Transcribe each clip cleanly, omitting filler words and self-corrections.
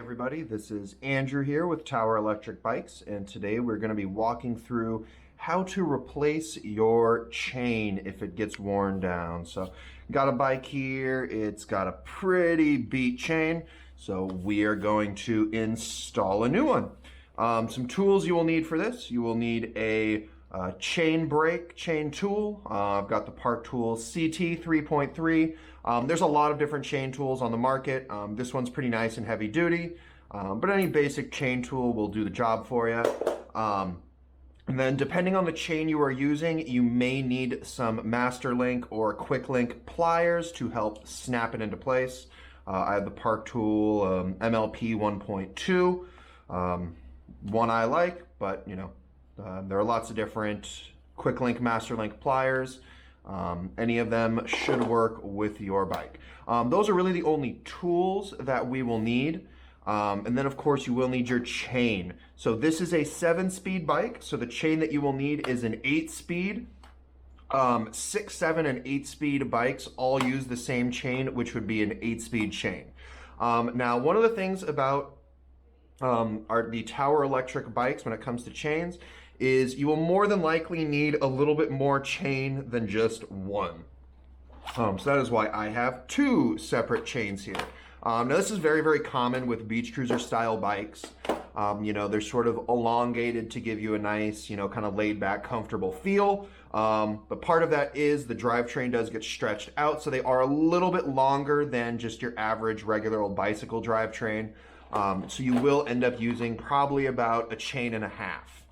Everybody, this is Andrew here with Tower Electric Bikes, and today we're going to be walking through how to replace your chain if it gets worn down. So got a bike here, it's got a pretty beat chain, so we are going to install a new one. Some tools you will need for this: you will need a chain brake chain tool. I've got the Park Tools CT 3.3. There's a lot of different chain tools on the market. This one's pretty nice and heavy duty, but any basic chain tool will do the job for you. And then depending on the chain you are using, you may need some Master Link or Quick Link pliers to help snap it into place. I have the Park Tool MLP 1.2, one I like, but you know, there are lots of different Quick Link, Master Link pliers. Any of them should work with your bike. Those are really the only tools that we will need. And then of course you will need your chain. So this is a 7-speed bike, so the chain that you will need is an 8-speed. 6, 7, and 8-speed bikes all use the same chain, which would be an 8-speed chain. Now, one of the things about the Tower Electric bikes when it comes to chains is you will more than likely need a little bit more chain than just one. So that is why I have 2 separate chains here. Now this is very, very common with beach cruiser style bikes. You know, they're sort of elongated to give you a nice, you know, kind of laid back, comfortable feel. But part of that is the drivetrain does get stretched out, so they are a little bit longer than just your average regular old bicycle drivetrain. So you will end up using probably about a chain and a half.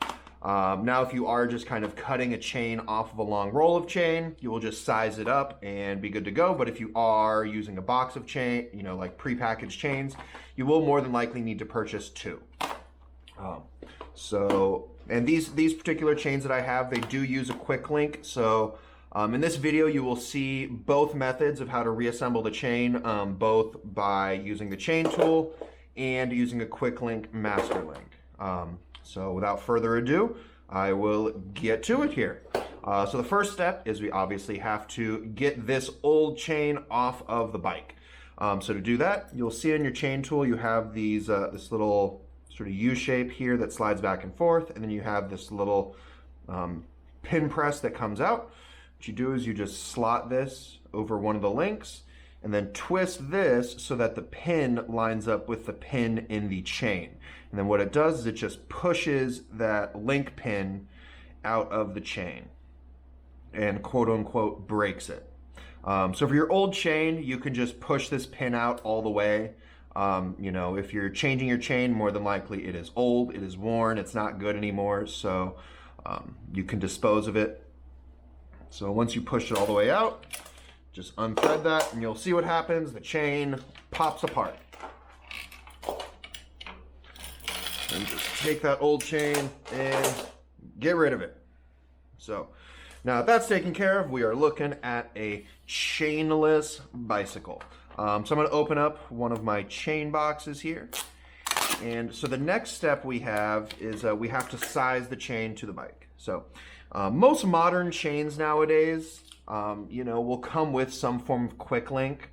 Now, if you are just kind of cutting a chain off of a long roll of chain, you will just size it up and be good to go. But if you are using a box of chain, you know, like prepackaged chains, you will more than likely need to purchase 2. And these particular chains that I have, they do use a quick link. So in this video, you will see both methods of how to reassemble the chain, both by using the chain tool and using a quick link master link. So without further ado, I will get to it here. So the first step is we obviously have to get this old chain off of the bike. So to do that, you'll see on your chain tool, you have these this little sort of U shape here that slides back and forth, and then you have this little pin press that comes out. What you do is you just slot this over one of the links, and then twist this so that the pin lines up with the pin in the chain. And then what it does is it just pushes that link pin out of the chain and quote unquote breaks it. So for your old chain, you can just push this pin out all the way. You know, if you're changing your chain, more than likely it is old, it is worn, it's not good anymore. So you can dispose of it. So once you push it all the way out, just unthread that and you'll see what happens. The chain pops apart. And just take that old chain and get rid of it. So now that that's taken care of, we are looking at a chainless bicycle. So I'm going to open up one of my chain boxes here. And so the next step we have is we have to size the chain to the bike. So most modern chains nowadays, you know, will come with some form of quick link.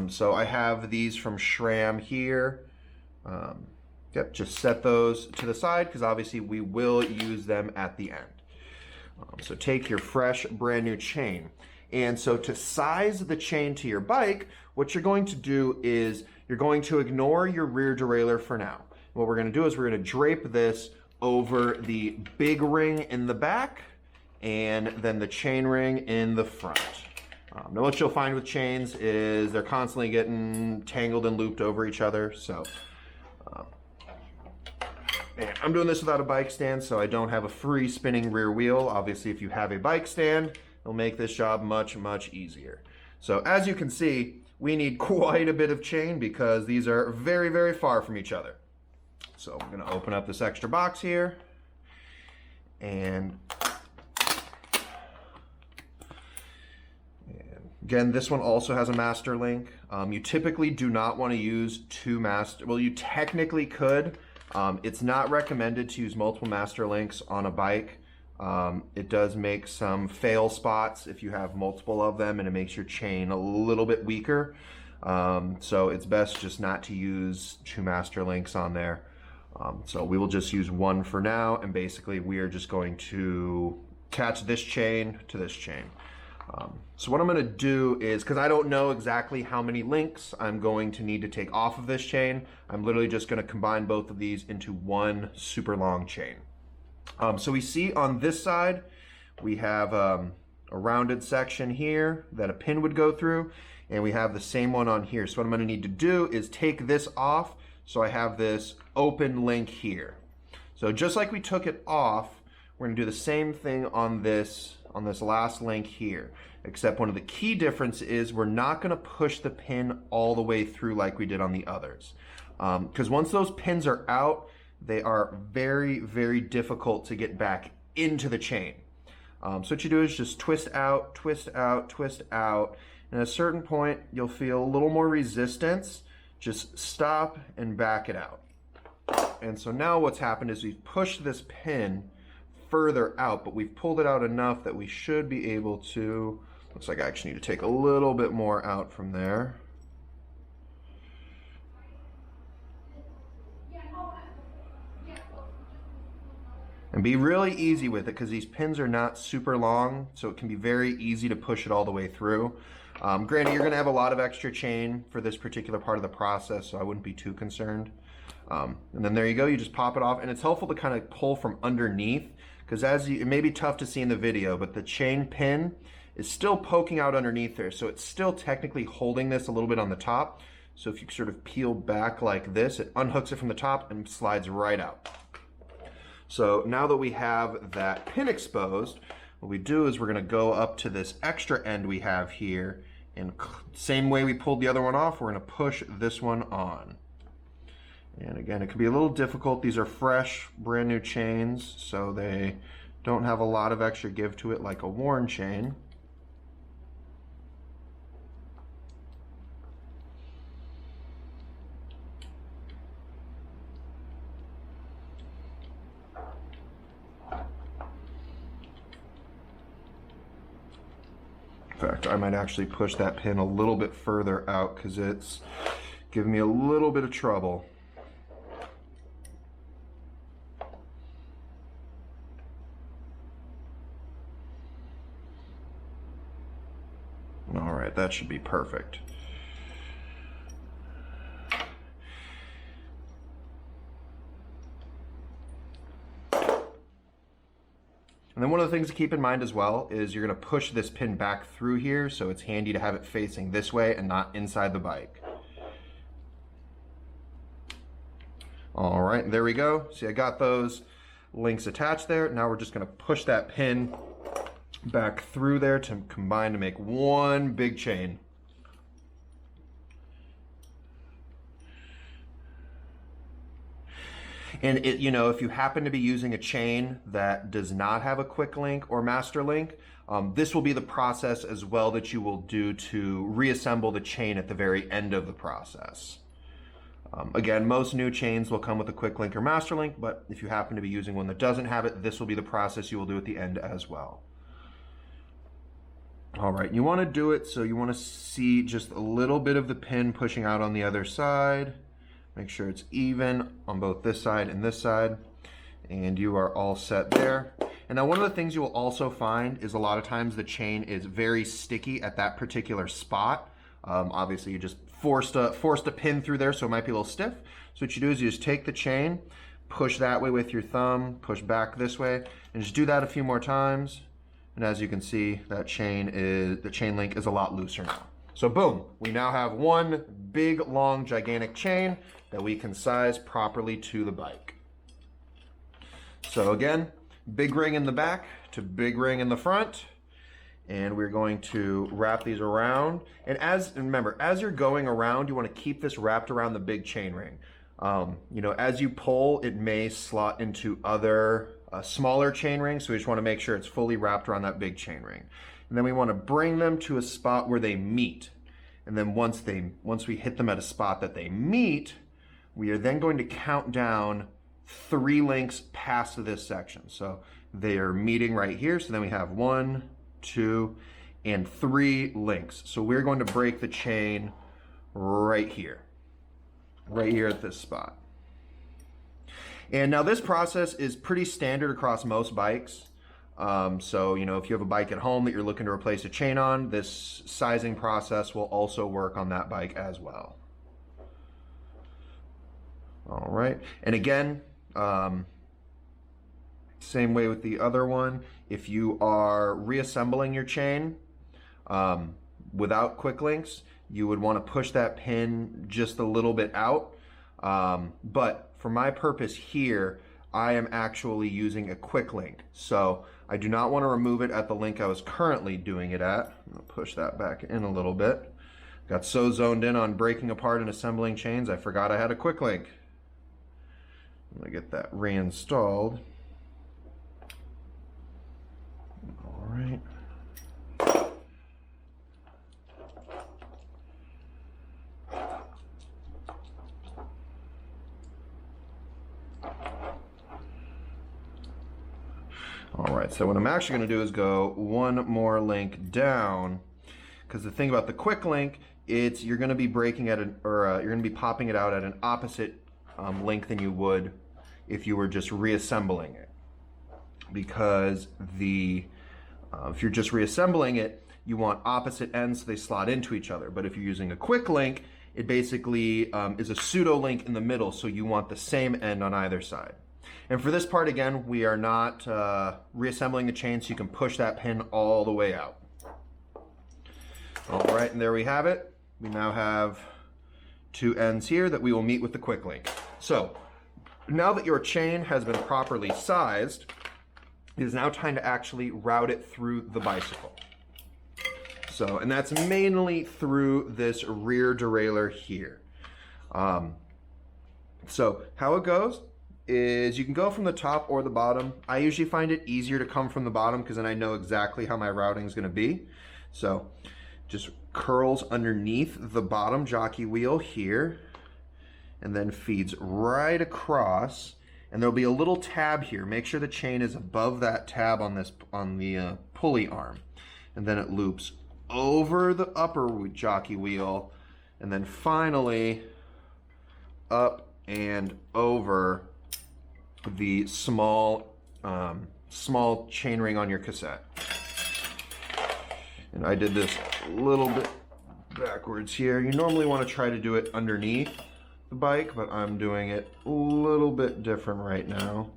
So I have these from SRAM here. Yep, just set those to the side because obviously we will use them at the end. So take your fresh, brand new chain. And so to size the chain to your bike, what you're going to do is you're going to ignore your rear derailleur for now. What we're going to do is we're going to drape this over the big ring in the back and then the chain ring in the front. Now what you'll find with chains is they're constantly getting tangled and looped over each other. So and I'm doing this without a bike stand, so I don't have a free spinning rear wheel. Obviously, if you have a bike stand, it'll make this job much, much easier. So as you can see, we need quite a bit of chain because these are very, very far from each other. So I'm gonna open up this extra box here and again, this one also has a master link. You typically do not want to use 2 master, well, you technically could. It's not recommended to use multiple master links on a bike. It does make some fail spots if you have multiple of them and it makes your chain a little bit weaker. So it's best just not to use two master links on there. So we will just use one for now, and basically we are just going to attach this chain to this chain. So what I'm going to do is, because I don't know exactly how many links I'm going to need to take off of this chain, I'm literally just going to combine both of these into one super long chain. So we see on this side, we have a rounded section here that a pin would go through, and we have the same one on here. So what I'm going to need to do is take this off, so I have this open link here. So just like we took it off, we're going to do the same thing on this last link here, except one of the key difference is we're not going to push the pin all the way through like we did on the others. Because once those pins are out, they are very, very difficult to get back into the chain. So what you do is just twist out, twist out, twist out, and at a certain point you'll feel a little more resistance. Just stop and back it out. And so now what's happened is we've pushed this pin further out, but we've pulled it out enough that we should be able to, looks like I actually need to take a little bit more out from there. And be really easy with it, because these pins are not super long, so it can be very easy to push it all the way through. Granted, you're going to have a lot of extra chain for this particular part of the process, so I wouldn't be too concerned. And then there you go, you just pop it off, and it's helpful to kind of pull from underneath, because it may be tough to see in the video, but the chain pin is still poking out underneath there, so it's still technically holding this a little bit on the top. So if you sort of peel back like this, it unhooks it from the top and slides right out. So now that we have that pin exposed, what we do is we're going to go up to this extra end we have here, and same way we pulled the other one off, we're going to push this one on. And again, it can be a little difficult. These are fresh, brand new chains, so they don't have a lot of extra give to it like a worn chain. In fact, I might actually push that pin a little bit further out because it's giving me a little bit of trouble. All right, that should be perfect. And then one of the things to keep in mind as well is you're going to push this pin back through here, so it's handy to have it facing this way and not inside the bike. All right, there we go. See, I got those links attached there. Now we're just going to push that pin back through there to combine to make one big chain. And if you happen to be using a chain that does not have a quick link or master link, this will be the process as well that you will do to reassemble the chain at the very end of the process. Again, most new chains will come with a quick link or master link, but if you happen to be using one that doesn't have it, this will be the process you will do at the end as well. All right, you want to do it so you want to see just a little bit of the pin pushing out on the other side. Make sure it's even on both this side and this side, and you are all set there. And now one of the things you will also find is a lot of times the chain is very sticky at that particular spot. Obviously you just forced a pin through there, so it might be a little stiff. So what you do is you just take the chain, push that way with your thumb, push back this way, and just do that a few more times. And as you can see, the chain link is a lot looser now. So boom, we now have one big, long, gigantic chain that we can size properly to the bike. So again, big ring in the back to big ring in the front. And we're going to wrap these around. And remember, as you're going around, you want to keep this wrapped around the big chain ring. As you pull, it may slot into other smaller chain rings, so we just want to make sure it's fully wrapped around that big chain ring. And then we want to bring them to a spot where they meet. And then once we hit them at a spot that they meet, we are then going to count down 3 links past this section. So they are meeting right here. So then we have 1, 2, and 3 links. So we're going to break the chain right here at this spot. And now this process is pretty standard across most bikes. So, you know, if you have a bike at home that you're looking to replace a chain on, this sizing process will also work on that bike as well. All right, and again, same way with the other one. If you are reassembling your chain without quick links, you would want to push that pin just a little bit out. But for my purpose here, I am actually using a quick link. So I do not want to remove it at the link I was currently doing it at. I'm going to push that back in a little bit. Got so zoned in on breaking apart and assembling chains, I forgot I had a quick link. I'm going to get that reinstalled. All right. All right, so what I'm actually going to do is go one more link down, because the thing about the quick link, you're going to be breaking at you're going to be popping it out at an opposite link than you would if you were just reassembling it. Because if you're just reassembling it, you want opposite ends so they slot into each other. But if you're using a quick link, it basically is a pseudo link in the middle, so you want the same end on either side. And for this part, again, we are not reassembling the chain, so you can push that pin all the way out. All right, and there we have it. We now have two ends here that we will meet with the quick link. So now that your chain has been properly sized, it is now time to actually route it through the bicycle. So, and that's mainly through this rear derailleur here. So how it goes is you can go from the top or the bottom. I usually find it easier to come from the bottom because then I know exactly how my routing is going to be. So just curls underneath the bottom jockey wheel here and then feeds right across, and there'll be a little tab here. Make sure the chain is above that tab on the pulley arm, and then it loops over the upper jockey wheel and then finally up and over the small chain ring on your cassette. And I did this a little bit backwards here. You normally want to try to do it underneath the bike, but I'm doing it a little bit different right now.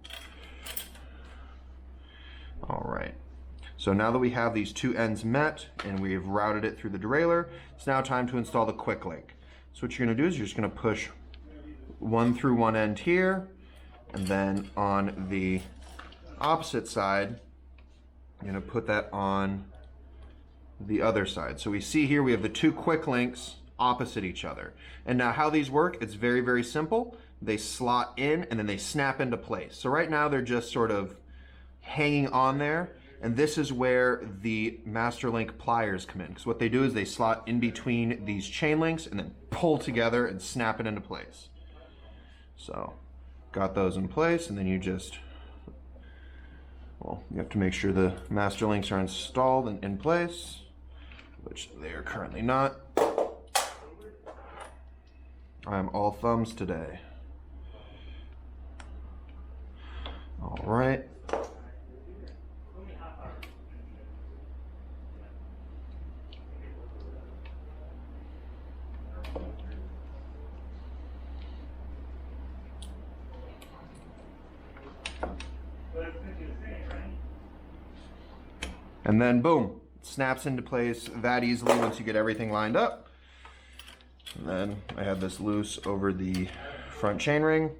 All right. So now that we have these two ends met and we've routed it through the derailleur, it's now time to install the quick link. So what you're going to do is you're just going to push one through one end here, and then on the opposite side, you're going to put that on the other side. So we see here we have the two quick links opposite each other. And now how these work, it's very, very simple. They slot in and then they snap into place. So right now they're just sort of hanging on there. And this is where the Master Link pliers come in. Because what they do is they slot in between these chain links and then pull together and snap it into place. So got those in place, and then you just, well, you have to make sure the Master Links are installed and in place, which they are currently not. I'm all thumbs today. All right. And then boom, it snaps into place that easily once you get everything lined up. And then I have this loose over the front chain ring.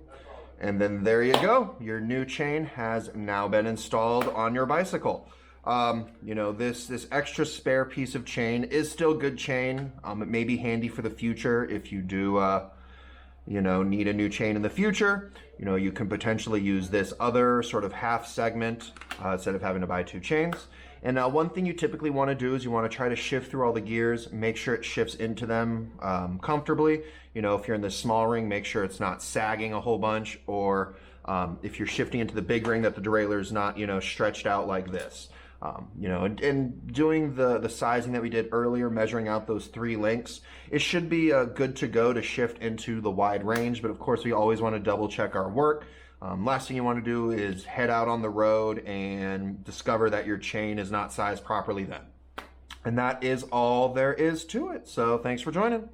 And then there you go. Your new chain has now been installed on your bicycle. You know, this extra spare piece of chain is still good chain. It may be handy for the future if you do, you know, need a new chain in the future. You know, you can potentially use this other sort of half segment instead of having to buy two chains. And one thing you typically want to do is you want to try to shift through all the gears, make sure it shifts into them comfortably. You know, if you're in the small ring, make sure it's not sagging a whole bunch, or if you're shifting into the big ring, that the derailleur is not, you know, stretched out like this. And doing the sizing that we did earlier, measuring out those 3 links, it should be good to go to shift into the wide range. But of course, we always want to double check our work. Last thing you want to do is head out on the road and discover that your chain is not sized properly then. And that is all there is to it. So thanks for joining.